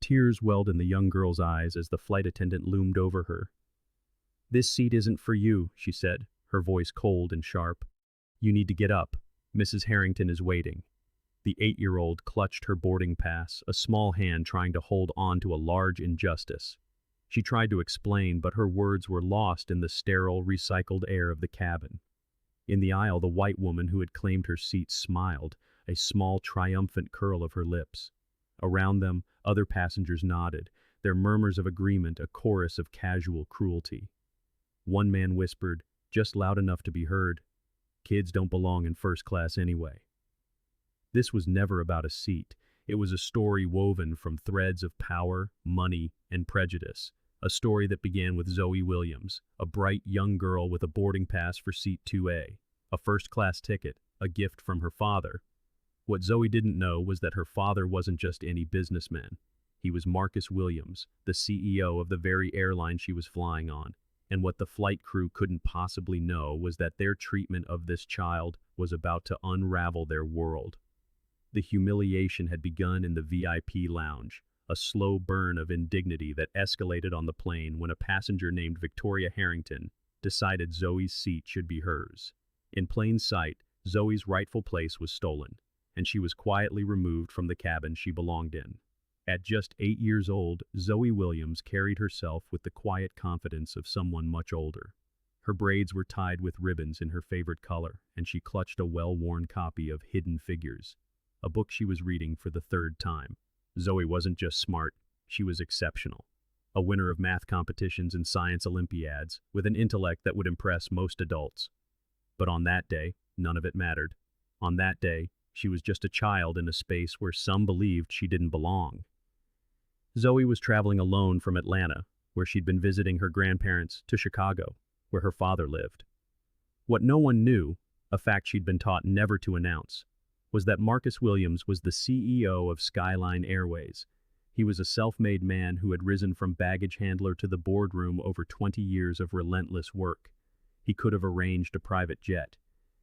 Tears welled in the young girl's eyes as the flight attendant loomed over her. "This seat isn't for you," she said, her voice cold and sharp. "You need to get up. Mrs. Harrington is waiting." The 8-year-old clutched her boarding pass, a small hand trying to hold on to a large injustice. She tried to explain, but her words were lost in the sterile, recycled air of the cabin. In the aisle, the white woman who had claimed her seat smiled, a small, triumphant curl of her lips. Around them, other passengers nodded, their murmurs of agreement a chorus of casual cruelty. One man whispered, just loud enough to be heard, "Kids don't belong in first class anyway." This was never about a seat. It was a story woven from threads of power, money, and prejudice. A story that began with Zoe Williams, a bright young girl with a boarding pass for seat 2A, a first-class ticket, a gift from her father. What Zoe didn't know was that her father wasn't just any businessman. He was Marcus Williams, the CEO of the very airline she was flying on. And what the flight crew couldn't possibly know was that their treatment of this child was about to unravel their world. The humiliation had begun in the VIP lounge, a slow burn of indignity that escalated on the plane when a passenger named Victoria Harrington decided Zoe's seat should be hers. In plain sight, Zoe's rightful place was stolen, and she was quietly removed from the cabin she belonged in. At just 8 years old, Zoe Williams carried herself with the quiet confidence of someone much older. Her braids were tied with ribbons in her favorite color, and she clutched a well-worn copy of Hidden Figures, a book she was reading for the 3rd time. Zoe wasn't just smart, she was exceptional. A winner of math competitions and science Olympiads, with an intellect that would impress most adults. But on that day, none of it mattered. On that day, she was just a child in a space where some believed she didn't belong. Zoe was traveling alone from Atlanta, where she'd been visiting her grandparents, to Chicago, where her father lived. What no one knew, a fact she'd been taught never to announce, was that Marcus Williams was the CEO of Skyline Airways. He was a self-made man who had risen from baggage handler to the boardroom over 20 years of relentless work. He could have arranged a private jet.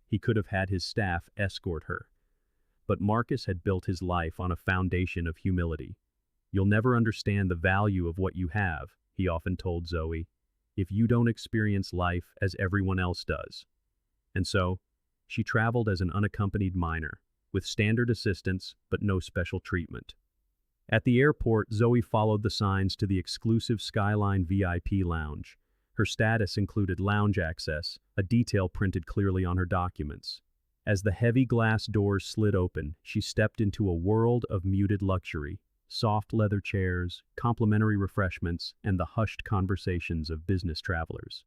He could have had his staff escort her. But Marcus had built his life on a foundation of humility. "You'll never understand the value of what you have," he often told Zoe, "if you don't experience life as everyone else does." And so, she traveled as an unaccompanied minor, with standard assistance but no special treatment. At the airport, Zoe followed the signs to the exclusive Skyline VIP lounge. Her status included lounge access, a detail printed clearly on her documents. As the heavy glass doors slid open, she stepped into a world of muted luxury, soft leather chairs, complimentary refreshments, and the hushed conversations of business travelers.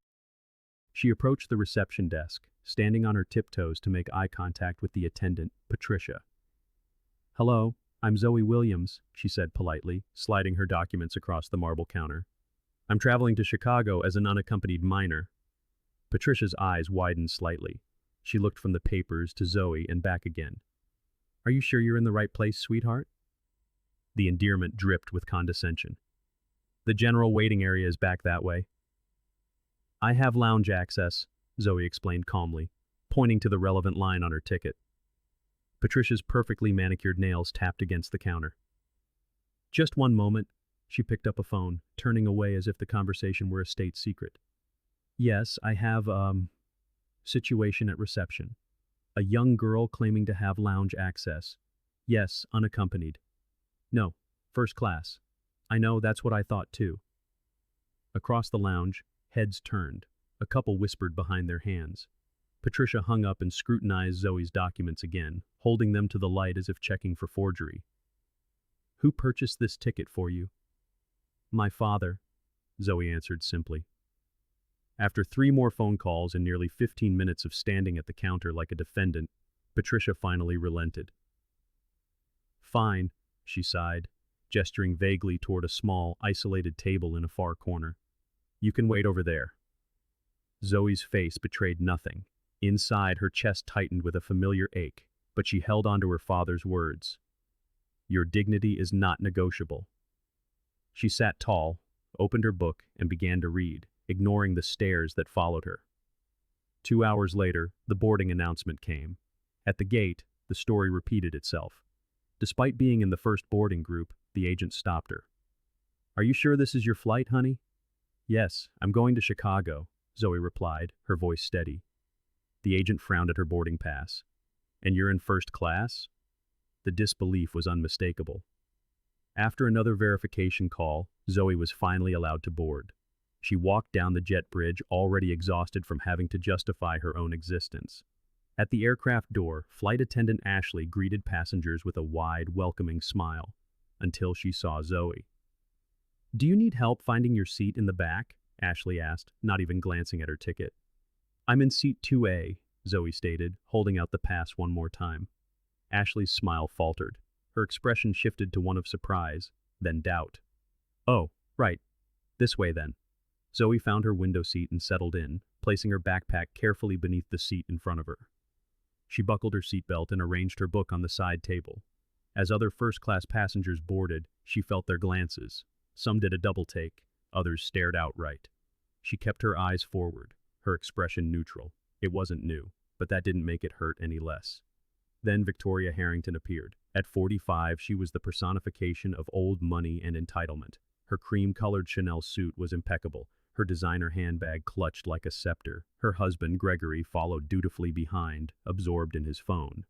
She approached the reception desk, standing on her tiptoes to make eye contact with the attendant, Patricia. "Hello, I'm Zoe Williams," she said politely, sliding her documents across the marble counter. "I'm traveling to Chicago as an unaccompanied minor." Patricia's eyes widened slightly. She looked from the papers to Zoe and back again. "Are you sure you're in the right place, sweetheart?" The endearment dripped with condescension. "The general waiting area is back that way." "I have lounge access," Zoe explained calmly, pointing to the relevant line on her ticket. Patricia's perfectly manicured nails tapped against the counter. "Just one moment." She picked up a phone, turning away as if the conversation were a state secret. "Yes, I have, situation at reception. A young girl claiming to have lounge access. Yes, unaccompanied. No, first class. I know, that's what I thought too." Across the lounge, heads turned. A couple whispered behind their hands. Patricia hung up and scrutinized Zoe's documents again, holding them to the light as if checking for forgery. "Who purchased this ticket for you?" "My father," Zoe answered simply. After 3 more phone calls and nearly 15 minutes of standing at the counter like a defendant, Patricia finally relented. "Fine," she sighed, gesturing vaguely toward a small, isolated table in a far corner. "You can wait over there." Zoe's face betrayed nothing. Inside, her chest tightened with a familiar ache, but she held on to her father's words. "Your dignity is not negotiable." She sat tall, opened her book, and began to read, ignoring the stares that followed her. 2 hours later, the boarding announcement came. At the gate, the story repeated itself. Despite being in the first boarding group, the agent stopped her. Are you sure this is your flight, honey? Yes, I'm going to Chicago, Zoe replied, her voice steady. The agent frowned at her boarding pass. And you're in first class? The disbelief was unmistakable. After another verification call, Zoe was finally allowed to board. She walked down the jet bridge, already exhausted from having to justify her own existence. At the aircraft door, flight attendant Ashley greeted passengers with a wide, welcoming smile, until she saw Zoe. Do you need help finding your seat in the back? Ashley asked, not even glancing at her ticket. I'm in seat 2A, Zoe stated, holding out the pass one more time. Ashley's smile faltered. Her expression shifted to one of surprise, then doubt. Oh, right. This way then. Zoe found her window seat and settled in, placing her backpack carefully beneath the seat in front of her. She buckled her seatbelt and arranged her book on the side table. As other first-class passengers boarded, she felt their glances. Some did a double take, others stared outright. She kept her eyes forward, her expression neutral. It wasn't new, but that didn't make it hurt any less. Then Victoria Harrington appeared. At 45, she was the personification of old money and entitlement. Her cream-colored Chanel suit was impeccable, her designer handbag clutched like a scepter. Her husband, Gregory, followed dutifully behind, absorbed in his phone.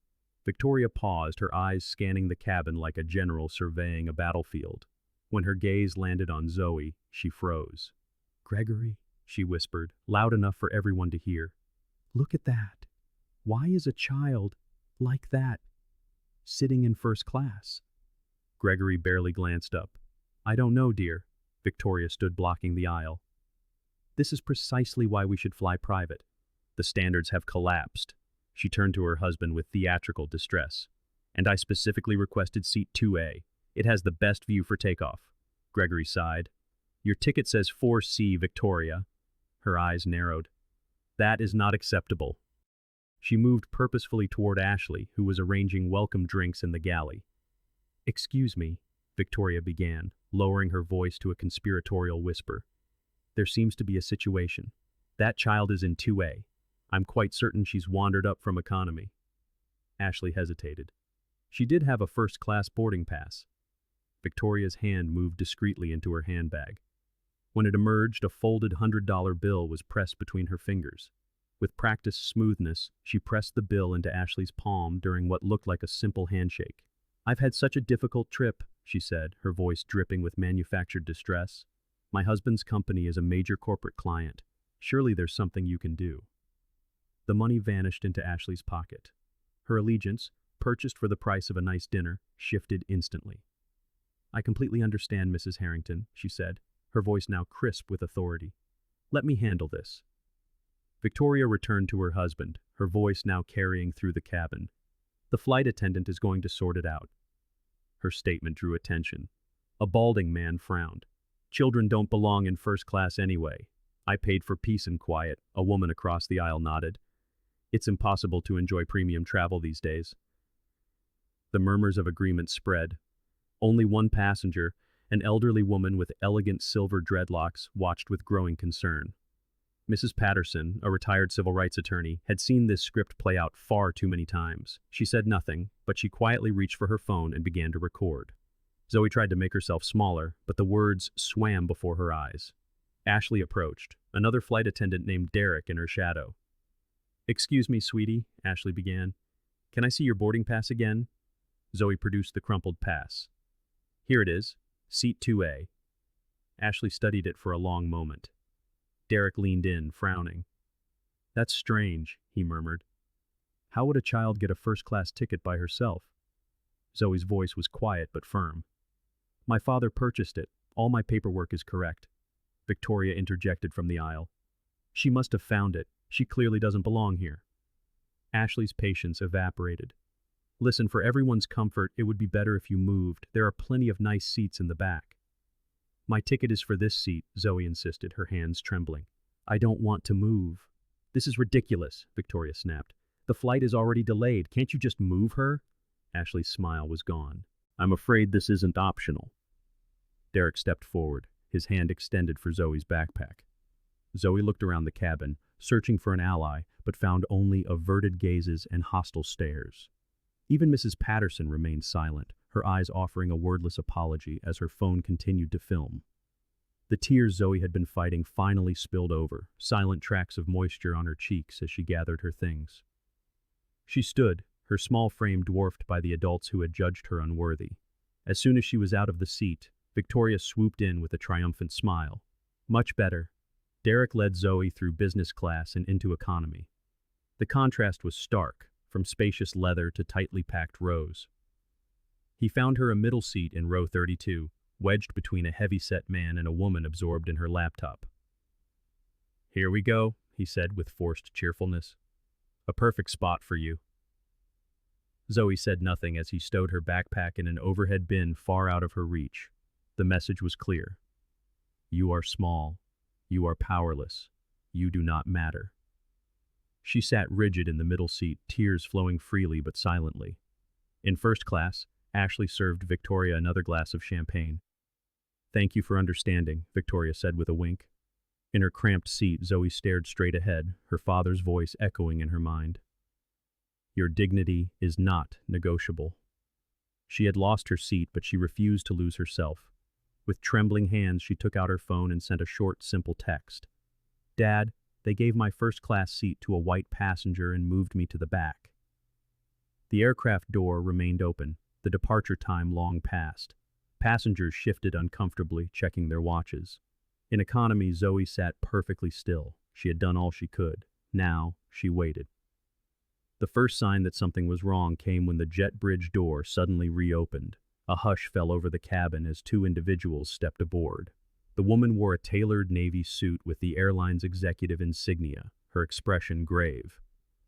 Victoria paused, her eyes scanning the cabin like a general surveying a battlefield. When her gaze landed on Zoe, she froze. Gregory, she whispered, loud enough for everyone to hear. Look at that. Why is a child like that sitting in first class? Gregory barely glanced up. I don't know, dear. Victoria stood blocking the aisle. This is precisely why we should fly private. The standards have collapsed. She turned to her husband with theatrical distress. And I specifically requested seat 2A. It has the best view for takeoff. Gregory sighed. Your ticket says 4C, Victoria. Her eyes narrowed. That is not acceptable. She moved purposefully toward Ashley, who was arranging welcome drinks in the galley. Excuse me, Victoria began, lowering her voice to a conspiratorial whisper. There seems to be a situation. That child is in 2A. I'm quite certain she's wandered up from economy. Ashley hesitated. She did have a first-class boarding pass. Victoria's hand moved discreetly into her handbag. When it emerged, a folded $100 bill was pressed between her fingers. With practiced smoothness, she pressed the bill into Ashley's palm during what looked like a simple handshake. I've had such a difficult trip, she said, her voice dripping with manufactured distress. My husband's company is a major corporate client. Surely there's something you can do. The money vanished into Ashley's pocket. Her allegiance, purchased for the price of a nice dinner, shifted instantly. I completely understand, Mrs. Harrington, she said, her voice now crisp with authority. Let me handle this. Victoria returned to her husband, her voice now carrying through the cabin. The flight attendant is going to sort it out. Her statement drew attention. A balding man frowned. Children don't belong in first class anyway. I paid for peace and quiet, a woman across the aisle nodded. It's impossible to enjoy premium travel these days. The murmurs of agreement spread. Only one passenger, an elderly woman with elegant silver dreadlocks, watched with growing concern. Mrs. Patterson, a retired civil rights attorney, had seen this script play out far too many times. She said nothing, but she quietly reached for her phone and began to record. Zoe tried to make herself smaller, but the words swam before her eyes. Ashley approached, another flight attendant named Derek in her shadow. Excuse me, sweetie, Ashley began. Can I see your boarding pass again? Zoe produced the crumpled pass. Here it is, seat 2A. Ashley studied it for a long moment. Derek leaned in, frowning. That's strange, he murmured. How would a child get a first-class ticket by herself? Zoe's voice was quiet but firm. My father purchased it. All my paperwork is correct. Victoria interjected from the aisle. She must have found it. She clearly doesn't belong here. Ashley's patience evaporated. Listen, for everyone's comfort, it would be better if you moved. There are plenty of nice seats in the back. My ticket is for this seat, Zoe insisted, her hands trembling. I don't want to move. This is ridiculous, Victoria snapped. The flight is already delayed. Can't you just move her? Ashley's smile was gone. I'm afraid this isn't optional. Derek stepped forward, his hand extended for Zoe's backpack. Zoe looked around the cabin, searching for an ally, but found only averted gazes and hostile stares. Even Mrs. Patterson remained silent, her eyes offering a wordless apology as her phone continued to film. The tears Zoe had been fighting finally spilled over, silent tracks of moisture on her cheeks as she gathered her things. She stood, her small frame dwarfed by the adults who had judged her unworthy. As soon as she was out of the seat, Victoria swooped in with a triumphant smile. Much better. Derek led Zoe through business class and into economy. The contrast was stark, from spacious leather to tightly packed rows. He found her a middle seat in row 32, wedged between a heavy-set man and a woman absorbed in her laptop. "Here we go," he said with forced cheerfulness. "A perfect spot for you." Zoe said nothing as he stowed her backpack in an overhead bin far out of her reach. The message was clear. You are small. You are powerless. You do not matter. She sat rigid in the middle seat, tears flowing freely but silently. In first class, Ashley served Victoria another glass of champagne. "Thank you for understanding," Victoria said with a wink. In her cramped seat, Zoe stared straight ahead, her father's voice echoing in her mind. Your dignity is not negotiable. She had lost her seat, but she refused to lose herself. With trembling hands, she took out her phone and sent a short, simple text. "Dad, they gave my first-class seat to a white passenger and moved me to the back." The aircraft door remained open, the departure time long past. Passengers shifted uncomfortably, checking their watches. In economy, Zoe sat perfectly still. She had done all she could. Now, she waited. The first sign that something was wrong came when the jet bridge door suddenly reopened. A hush fell over the cabin as two individuals stepped aboard. The woman wore a tailored navy suit with the airline's executive insignia, her expression grave.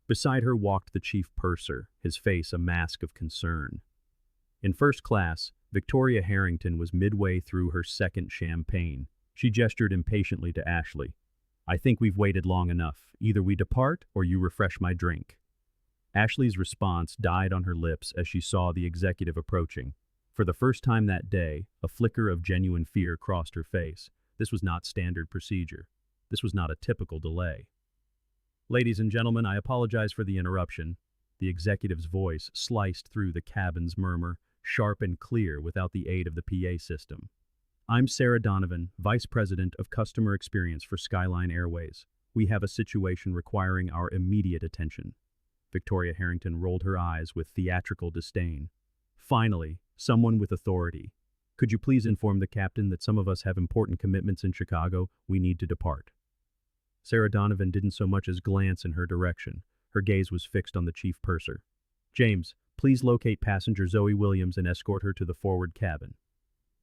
Beside her walked the chief purser, his face a mask of concern. In first class, Victoria Harrington was midway through her second champagne. She gestured impatiently to Ashley. "I think we've waited long enough. Either we depart or you refresh my drink." Ashley's response died on her lips as she saw the executive approaching. For the first time that day, a flicker of genuine fear crossed her face. This was not standard procedure. This was not a typical delay. "Ladies and gentlemen, I apologize for the interruption." The executive's voice sliced through the cabin's murmur, sharp and clear without the aid of the PA system. "I'm Sarah Donovan, Vice President of Customer Experience for Skyline Airways. We have a situation requiring our immediate attention." Victoria Harrington rolled her eyes with theatrical disdain. "Finally, someone with authority. Could you please inform the captain that some of us have important commitments in Chicago? We need to depart." Sarah Donovan didn't so much as glance in her direction. Her gaze was fixed on the chief purser. "James, please locate passenger Zoe Williams and escort her to the forward cabin."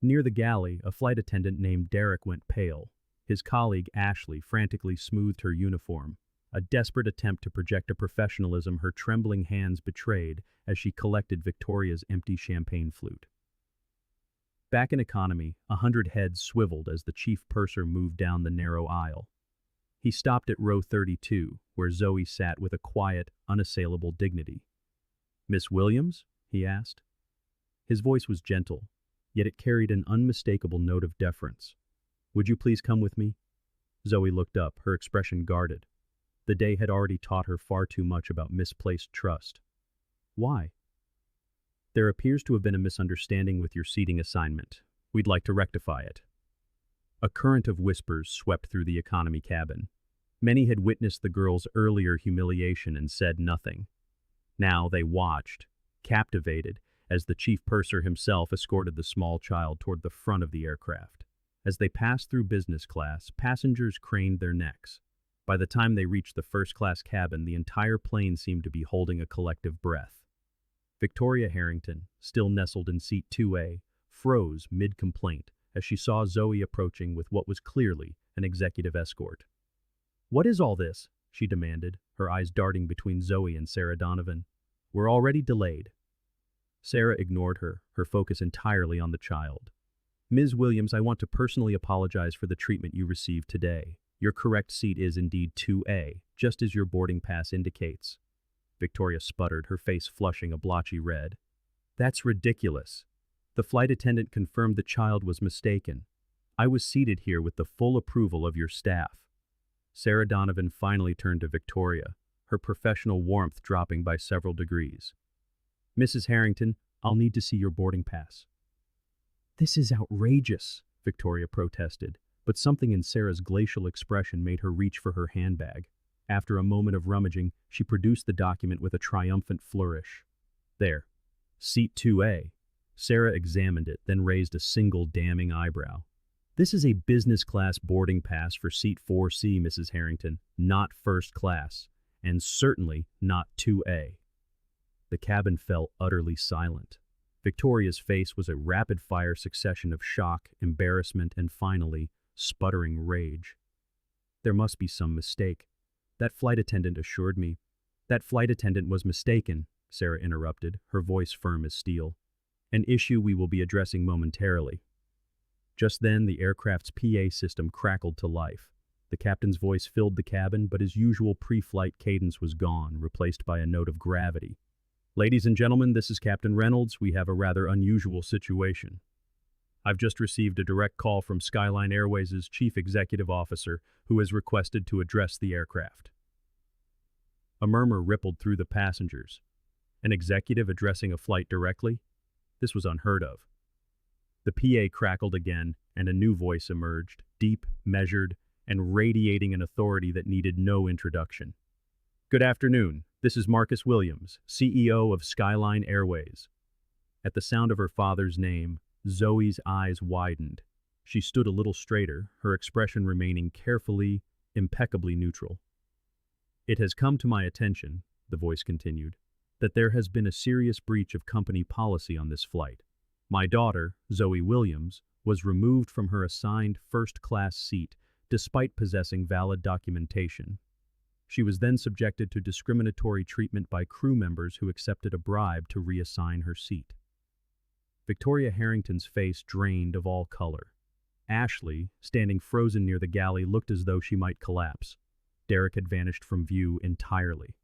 Near the galley, a flight attendant named Derek went pale. His colleague, Ashley, frantically smoothed her uniform. A desperate attempt to project a professionalism her trembling hands betrayed as she collected Victoria's empty champagne flute. Back in economy, 100 heads swiveled as the chief purser moved down the narrow aisle. He stopped at row 32, where Zoe sat with a quiet, unassailable dignity. "Miss Williams?" he asked. His voice was gentle, yet it carried an unmistakable note of deference. "Would you please come with me?" Zoe looked up, her expression guarded. The day had already taught her far too much about misplaced trust. "Why?" "There appears to have been a misunderstanding with your seating assignment. We'd like to rectify it." A current of whispers swept through the economy cabin. Many had witnessed the girl's earlier humiliation and said nothing. Now they watched, captivated, as the chief purser himself escorted the small child toward the front of the aircraft. As they passed through business class, passengers craned their necks. By the time they reached the first-class cabin, the entire plane seemed to be holding a collective breath. Victoria Harrington, still nestled in seat 2A, froze mid-complaint as she saw Zoe approaching with what was clearly an executive escort. "What is all this?" she demanded, her eyes darting between Zoe and Sarah Donovan. "We're already delayed." Sarah ignored her, her focus entirely on the child. "Ms. Williams, I want to personally apologize for the treatment you received today. Your correct seat is indeed 2A, just as your boarding pass indicates." Victoria sputtered, her face flushing a blotchy red. "That's ridiculous. The flight attendant confirmed the child was mistaken. I was seated here with the full approval of your staff." Sarah Donovan finally turned to Victoria, her professional warmth dropping by several degrees. "Mrs. Harrington, I'll need to see your boarding pass." "This is outrageous," Victoria protested. but something in Sarah's glacial expression made her reach for her handbag. After a moment of rummaging, she produced the document with a triumphant flourish. There. Seat 2A. Sarah examined it, then raised a single damning eyebrow. This is a business class boarding pass for seat 4C, Mrs. Harrington, not first class, and certainly not 2A. The cabin fell utterly silent. Victoria's face was a rapid-fire succession of shock, embarrassment, and finally, sputtering rage. There must be some mistake. That flight attendant assured me. That flight attendant was mistaken, Sarah interrupted, her voice firm as steel. An issue we will be addressing momentarily. Just then, the aircraft's PA system crackled to life. The captain's voice filled the cabin, but his usual pre-flight cadence was gone, replaced by a note of gravity. Ladies and gentlemen, this is Captain Reynolds. We have a rather unusual situation. I've just received a direct call from Skyline Airways' chief executive officer, who has requested to address the aircraft. A murmur rippled through the passengers. An executive addressing a flight directly? This was unheard of. The PA crackled again, and a new voice emerged, deep, measured, and radiating an authority that needed no introduction. Good afternoon. This is Marcus Williams, CEO of Skyline Airways. At the sound of her father's name, Zoe's eyes widened. She stood a little straighter, her expression remaining carefully, impeccably neutral. It has come to my attention, the voice continued, that there has been a serious breach of company policy on this flight. My daughter, Zoe Williams, was removed from her assigned first-class seat despite possessing valid documentation. She was then subjected to discriminatory treatment by crew members who accepted a bribe to reassign her seat. Victoria Harrington's face drained of all color. Ashley, standing frozen near the galley, looked as though she might collapse. Derek had vanished from view entirely.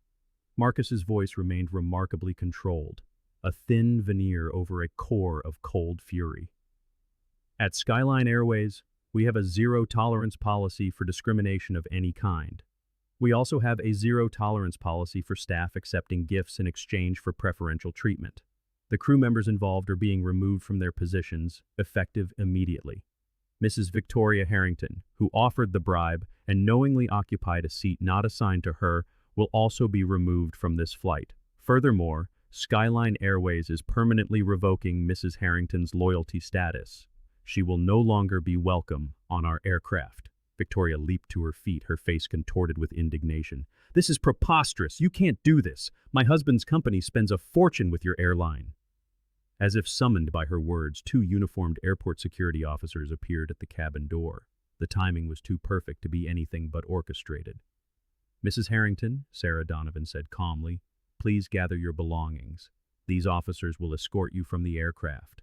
Marcus's voice remained remarkably controlled, a thin veneer over a core of cold fury. At Skyline Airways, we have a zero-tolerance policy for discrimination of any kind. We also have a zero-tolerance policy for staff accepting gifts in exchange for preferential treatment. The crew members involved are being removed from their positions, effective immediately. Mrs. Victoria Harrington, who offered the bribe and knowingly occupied a seat not assigned to her, will also be removed from this flight. Furthermore, Skyline Airways is permanently revoking Mrs. Harrington's loyalty status. She will no longer be welcome on our aircraft. Victoria leaped to her feet, her face contorted with indignation. This is preposterous. You can't do this. My husband's company spends a fortune with your airline. As if summoned by her words, two uniformed airport security officers appeared at the cabin door. The timing was too perfect to be anything but orchestrated. Mrs. Harrington, Sarah Donovan said calmly, please gather your belongings. These officers will escort you from the aircraft.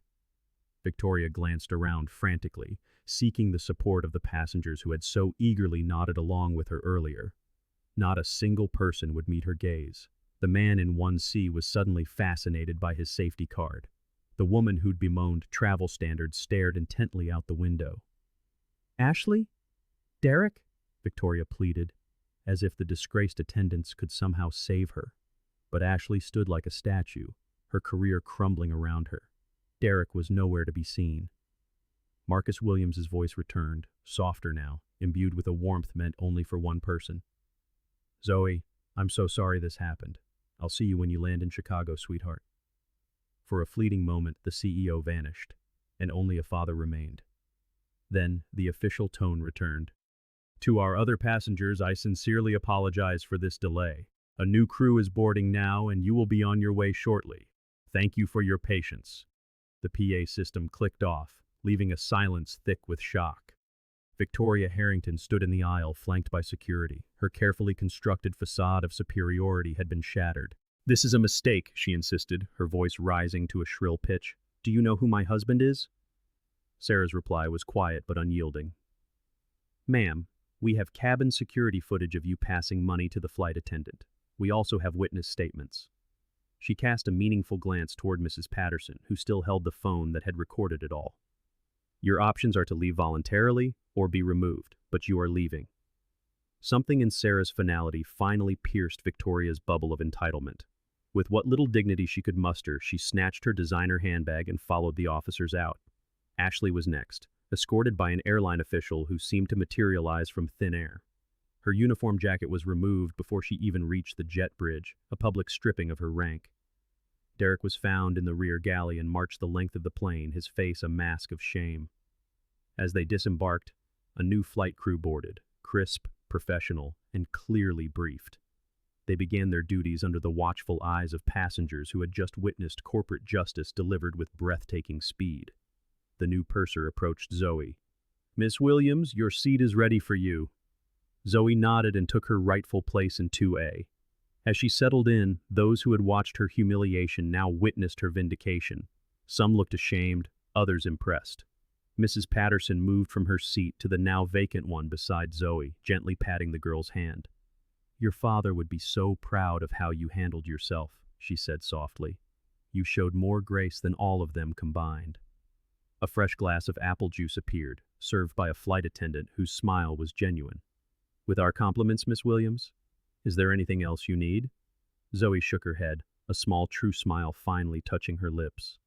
Victoria glanced around frantically, seeking the support of the passengers who had so eagerly nodded along with her earlier. Not a single person would meet her gaze. The man in 1C was suddenly fascinated by his safety card. The woman who'd bemoaned travel standards stared intently out the window. Ashley? Derek? Victoria pleaded, as if the disgraced attendants could somehow save her. But Ashley stood like a statue, her career crumbling around her. Derek was nowhere to be seen. Marcus Williams's voice returned, softer now, imbued with a warmth meant only for one person. Zoe, I'm so sorry this happened. I'll see you when you land in Chicago, sweetheart. For a fleeting moment, the CEO vanished, and only a father remained. Then, the official tone returned. To our other passengers, I sincerely apologize for this delay. A new crew is boarding now, and you will be on your way shortly. Thank you for your patience. The PA system clicked off, leaving a silence thick with shock. Victoria Harrington stood in the aisle, flanked by security. Her carefully constructed facade of superiority had been shattered. This is a mistake, she insisted, her voice rising to a shrill pitch. Do you know who my husband is? Sarah's reply was quiet but unyielding. Ma'am, we have cabin security footage of you passing money to the flight attendant. We also have witness statements. She cast a meaningful glance toward Mrs. Patterson, who still held the phone that had recorded it all. Your options are to leave voluntarily or be removed, but you are leaving. Something in Sarah's finality finally pierced Victoria's bubble of entitlement. With what little dignity she could muster, she snatched her designer handbag and followed the officers out. Ashley was next, escorted by an airline official who seemed to materialize from thin air. Her uniform jacket was removed before she even reached the jet bridge, a public stripping of her rank. Derek was found in the rear galley and marched the length of the plane, his face a mask of shame. As they disembarked, a new flight crew boarded, crisp, professional, and clearly briefed. They began their duties under the watchful eyes of passengers who had just witnessed corporate justice delivered with breathtaking speed. The new purser approached Zoe. "Miss Williams, your seat is ready for you." Zoe nodded and took her rightful place in 2A. As she settled in, those who had watched her humiliation now witnessed her vindication. Some looked ashamed, others impressed. Mrs. Patterson moved from her seat to the now vacant one beside Zoe, gently patting the girl's hand. "Your father would be so proud of how you handled yourself," she said softly. "You showed more grace than all of them combined." A fresh glass of apple juice appeared, served by a flight attendant whose smile was genuine. "With our compliments, Miss Williams? Is there anything else you need?" Zoe shook her head, a small true smile finally touching her lips.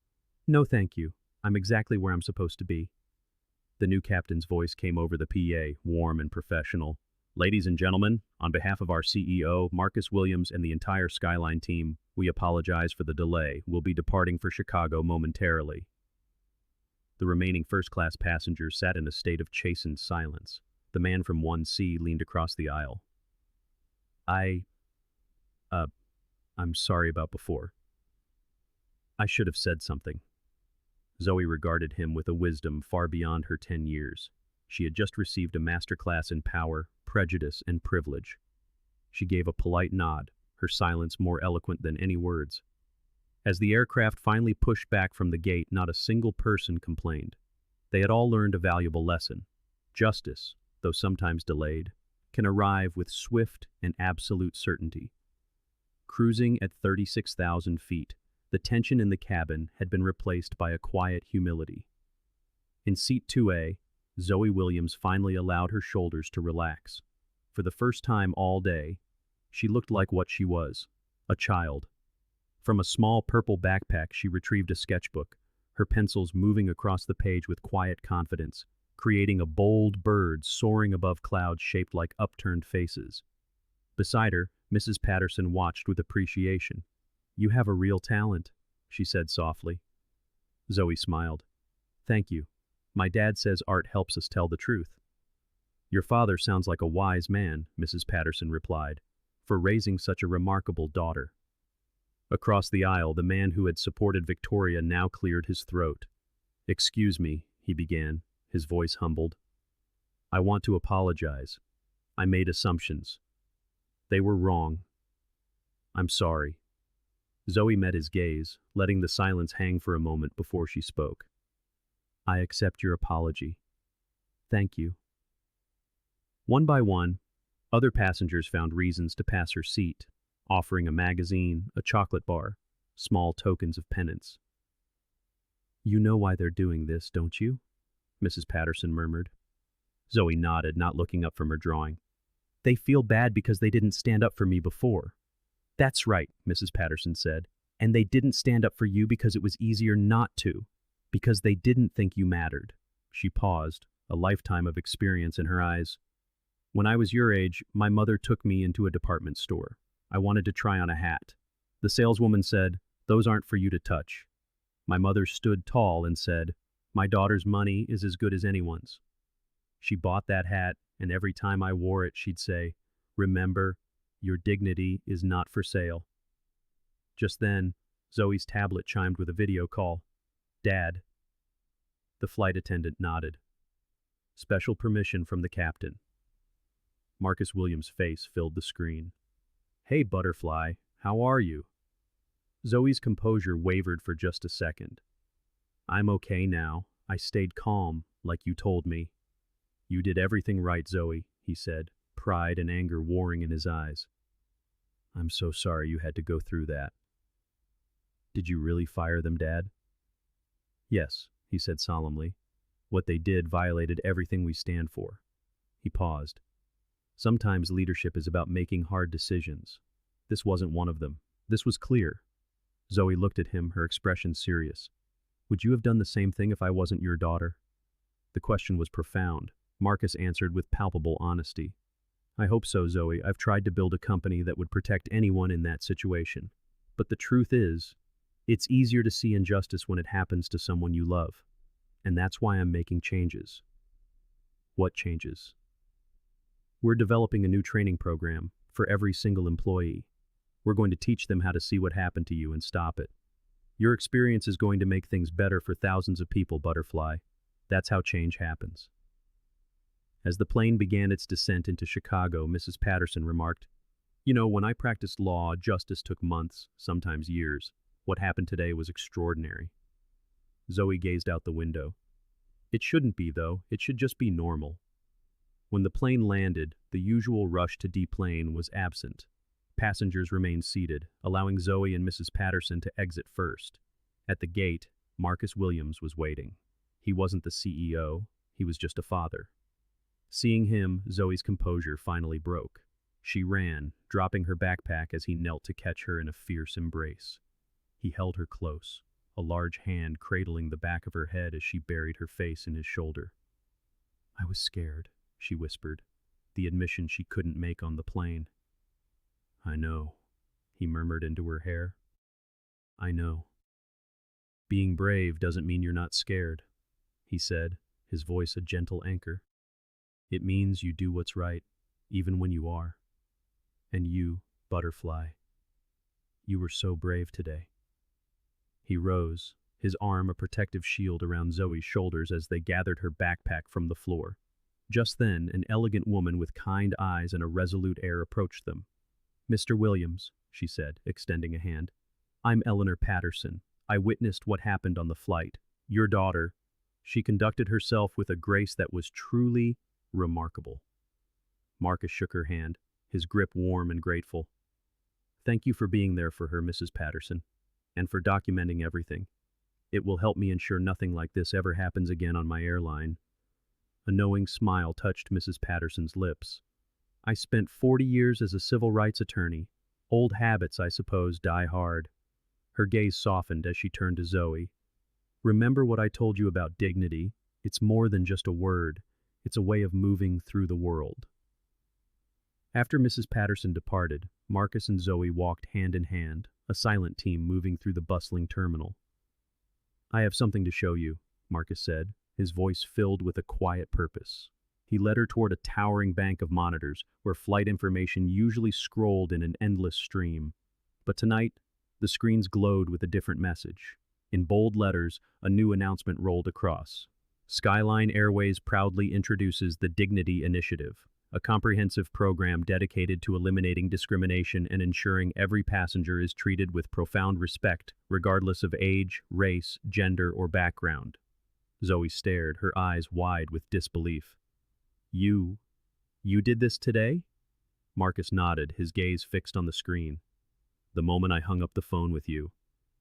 "No, thank you. I'm exactly where I'm supposed to be." The new captain's voice came over the PA, warm and professional. "Ladies and gentlemen, on behalf of our CEO, Marcus Williams, and the entire Skyline team, we apologize for the delay. We'll be departing for Chicago momentarily." The remaining first-class passengers sat in a state of chastened silence. The man from 1C leaned across the aisle. I'm sorry about before. I should have said something." Zoe regarded him with a wisdom far beyond her 10 years. She had just received a masterclass in power, prejudice, and privilege. She gave a polite nod, her silence more eloquent than any words. As the aircraft finally pushed back from the gate, not a single person complained. They had all learned a valuable lesson. Justice, though sometimes delayed, can arrive with swift and absolute certainty. Cruising at 36,000 feet, the tension in the cabin had been replaced by a quiet humility. In seat 2A, Zoe Williams finally allowed her shoulders to relax. For the first time all day, she looked like what she was, a child. From a small purple backpack she retrieved a sketchbook, her pencils moving across the page with quiet confidence, creating a bold bird soaring above clouds shaped like upturned faces. Beside her, Mrs. Patterson watched with appreciation. "You have a real talent," she said softly. Zoe smiled. "Thank you. My dad says art helps us tell the truth." "Your father sounds like a wise man," Mrs. Patterson replied, "for raising such a remarkable daughter." Across the aisle, the man who had supported Victoria now cleared his throat. "Excuse me," he began, his voice humbled. "I want to apologize. I made assumptions. They were wrong. I'm sorry." Zoe met his gaze, letting the silence hang for a moment before she spoke. "I accept your apology. Thank you." One by one, other passengers found reasons to pass her seat, offering a magazine, a chocolate bar, small tokens of penance. "You know why they're doing this, don't you?" Mrs. Patterson murmured. Zoe nodded, not looking up from her drawing. "They feel bad because they didn't stand up for me before." "That's right," Mrs. Patterson said. "And they didn't stand up for you because it was easier not to. Because they didn't think you mattered." She paused, a lifetime of experience in her eyes. "When I was your age, my mother took me into a department store. I wanted to try on a hat. The saleswoman said, 'Those aren't for you to touch.' My mother stood tall and said, 'My daughter's money is as good as anyone's.' She bought that hat, and every time I wore it, she'd say, 'Remember, your dignity is not for sale.'" Just then, Zoe's tablet chimed with a video call. "Dad." The flight attendant nodded. "Special permission from the captain." Marcus Williams' face filled the screen. "Hey, Butterfly, how are you?" Zoe's composure wavered for just a second. "I'm okay now. I stayed calm, like you told me." "You did everything right, Zoe," he said, pride and anger warring in his eyes. "I'm so sorry you had to go through that." "Did you really fire them, Dad?" "Yes," he said solemnly. "What they did violated everything we stand for." He paused. "Sometimes leadership is about making hard decisions. This wasn't one of them. This was clear." Zoe looked at him, her expression serious. "Would you have done the same thing if I wasn't your daughter?" The question was profound. Marcus answered with palpable honesty. I hope so, Zoe. I've tried to build a company that would protect anyone in that situation. But the truth is, it's easier to see injustice when it happens to someone you love. And that's why I'm making changes. What changes? We're developing a new training program for every single employee. We're going to teach them how to see what happened to you and stop it. Your experience is going to make things better for thousands of people, Butterfly. That's how change happens. As the plane began its descent into Chicago, Mrs. Patterson remarked, You know, when I practiced law, justice took months, sometimes years. What happened today was extraordinary. Zoe gazed out the window. It shouldn't be, though. It should just be normal. When the plane landed, the usual rush to deplane was absent. Passengers remained seated, allowing Zoe and Mrs. Patterson to exit first. At the gate, Marcus Williams was waiting. He wasn't the CEO, he was just a father. Seeing him, Zoe's composure finally broke. She ran, dropping her backpack as he knelt to catch her in a fierce embrace. He held her close, a large hand cradling the back of her head as she buried her face in his shoulder. I was scared, she whispered, the admission she couldn't make on the plane. I know, he murmured into her hair. I know. Being brave doesn't mean you're not scared, he said, his voice a gentle anchor. It means you do what's right, even when you are. And you, Butterfly, you were so brave today. He rose, his arm a protective shield around Zoe's shoulders as they gathered her backpack from the floor. Just then, an elegant woman with kind eyes and a resolute air approached them. Mr. Williams, she said, extending a hand. I'm Eleanor Patterson. I witnessed what happened on the flight. Your daughter. She conducted herself with a grace that was truly remarkable. Marcus shook her hand, his grip warm and grateful. Thank you for being there for her, Mrs. Patterson, and for documenting everything. It will help me ensure nothing like this ever happens again on my airline. A knowing smile touched Mrs. Patterson's lips. I spent 40 years as a civil rights attorney. Old habits, I suppose, die hard. Her gaze softened as she turned to Zoe. Remember what I told you about dignity? It's more than just a word. It's a way of moving through the world. After Mrs. Patterson departed, Marcus and Zoe walked hand in hand, a silent team moving through the bustling terminal. I have something to show you, Marcus said, his voice filled with a quiet purpose. He led her toward a towering bank of monitors, where flight information usually scrolled in an endless stream. But tonight, the screens glowed with a different message. In bold letters, a new announcement rolled across. Skyline Airways proudly introduces the Dignity Initiative, a comprehensive program dedicated to eliminating discrimination and ensuring every passenger is treated with profound respect, regardless of age, race, gender, or background. Zoe stared, her eyes wide with disbelief. You did this today? Marcus nodded, his gaze fixed on the screen. The moment I hung up the phone with you.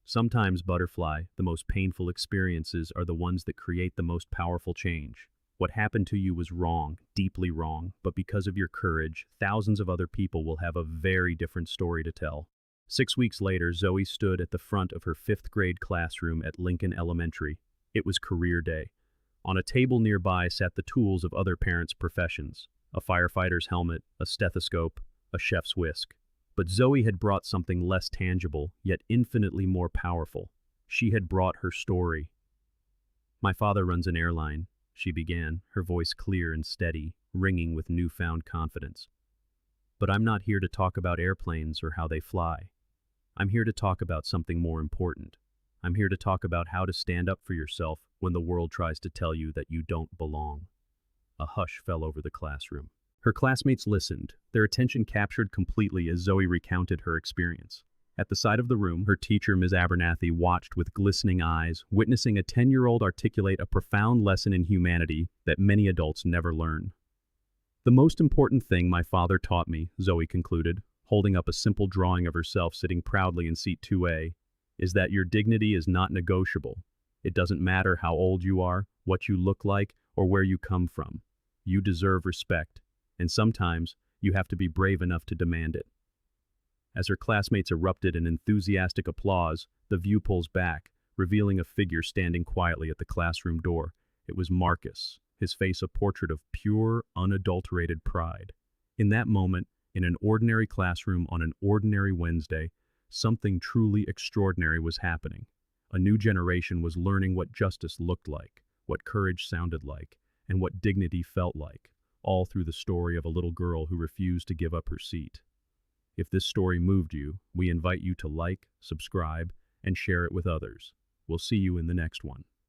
Sometimes, Butterfly, the most painful experiences are the ones that create the most powerful change. What happened to you was wrong, deeply wrong, but because of your courage, thousands of other people will have a very different story to tell. 6 weeks later, Zoe stood at the front of her 5th grade classroom at Lincoln Elementary. It was career day. On a table nearby sat the tools of other parents' professions, a firefighter's helmet, a stethoscope, a chef's whisk. But Zoe had brought something less tangible, yet infinitely more powerful. She had brought her story. My father runs an airline, she began, her voice clear and steady, ringing with newfound confidence. But I'm not here to talk about airplanes or how they fly. I'm here to talk about something more important. I'm here to talk about how to stand up for yourself when the world tries to tell you that you don't belong. A hush fell over the classroom. Her classmates listened, their attention captured completely as Zoe recounted her experience. At the side of the room, her teacher, Ms. Abernathy, watched with glistening eyes, witnessing a 10-year-old articulate a profound lesson in humanity that many adults never learn. The most important thing my father taught me, Zoe concluded, holding up a simple drawing of herself sitting proudly in seat 2A, is that your dignity is not negotiable. It doesn't matter how old you are, what you look like, or where you come from. You deserve respect, and sometimes you have to be brave enough to demand it. As her classmates erupted in enthusiastic applause, the view pulls back, revealing a figure standing quietly at the classroom door. It was Marcus, his face a portrait of pure, unadulterated pride. In that moment, in an ordinary classroom on an ordinary Wednesday, something truly extraordinary was happening. A new generation was learning what justice looked like, what courage sounded like, and what dignity felt like, all through the story of a little girl who refused to give up her seat. If this story moved you, we invite you to like, subscribe, and share it with others. We'll see you in the next one.